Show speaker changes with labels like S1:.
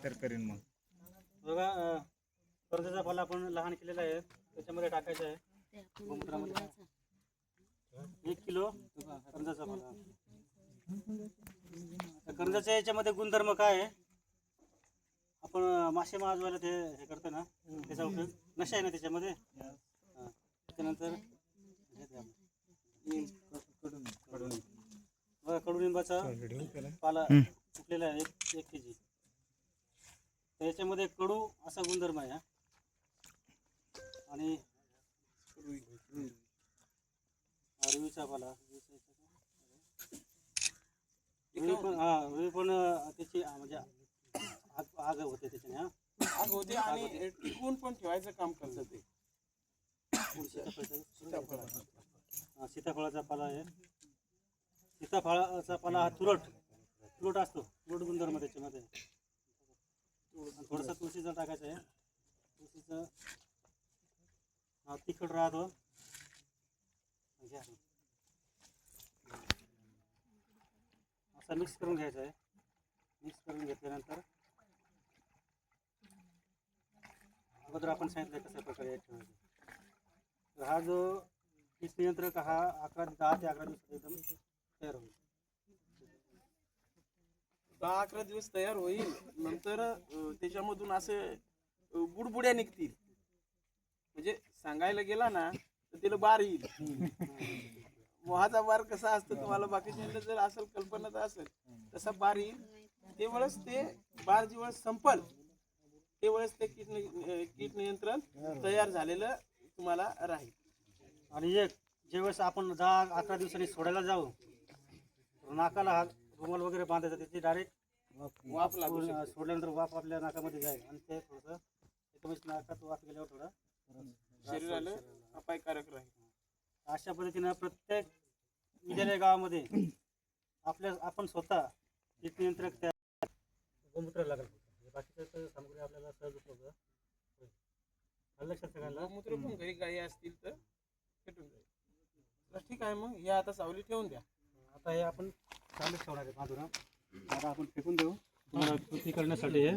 S1: नंतर करेन मग.
S2: बघा कर्जाचा पाला आपण लहान केलेला आहे, त्याच्यामध्ये टाकायचा आहे गोमूत्रामध्ये. 1 किलो कर्जाचा पाला. कर्जाच्या याच्यामध्ये गुणधर्म काय आहे, आपण मासे माजवायला ते हे करतो ना, त्याचा उपयोग नशा आहे ना त्याच्यामध्ये. त्यानंतर कडुलिंबाचा पाला फुटलेला आहे 1 kg. त्याच्यामध्ये कडू असा गुणधर्म आहे. आणि रुईचा पाला, रुई पण त्याची म्हणजे आग होते त्याच्याने.
S3: आग होते आणि टिकवून पण ठेवायचं काम करतं ते.
S2: सीताफळाचा पाला आहे. सीताफळाचा पाला हा तुरट असतो, तुरट गुणधर्म त्याच्यामध्ये. थोडासा तुळशीचा टाकायचा आहे. तुळशीचा तिखट राहतो. असा मिक्स करून घ्यायचा आहे. मिक्स करून घेतल्यानंतर अगोदर आपण सांगितलं कशा प्रकारे ठेवायचं. तर हा जो कीड नियंत्रक हा 10 ते 11 दिवसात एकदम तयार होईल.
S3: 10-11 दिवस तयार होईल. नंतर त्याच्यामधून असे बुडबुड्या निघतील. म्हणजे सांगायला गेला ना तर त्याला बार येईल. मोहाचा बार कसा असतो तुम्हाला बाकीच्या जर असेल कल्पना तर असेल तसा बार येईल. त्यावेळेस ते बार जेव्हा संपल त्यावेळेस ते कीड नियंत्रण तयार झालेलं तुम्हाला राहील.
S2: आणि एक ज्यावेळेस आपण 10-11 दिवसांनी सोडायला जाऊ, नाकाला हा रुमाल वगैरे बांधायचा, त्याची डायरेक्ट
S3: वाफ लागू शकते.
S2: सोडल्यानंतर वाफ आपल्या नाकामध्ये जाईल आणि ते थोडंसं एकदमच नाकात वाफ गेल्यावर थोडं
S3: शरीराला अपायकारक राहील.
S2: अशा पद्धतीनं प्रत्येक विद्यालय गावामध्ये आपण स्वतः कीड नियंत्रक त्या गोमूत्र लागेल. बाकीच्या सामग्री आपल्याला सहज उपलब्ध होईल. लक्षात सगळ्यांना.
S3: गोमूत्र पण घरी गाई असतील तर भेटून जाईल. तर ठीक आहे, मग हे आता सावली ठेवून द्या.
S2: आता हे आपण चालू ठेवणार आहे बाजूला. आता आपण फेकून देऊ तुम्हाला कृती करण्यासाठी. हे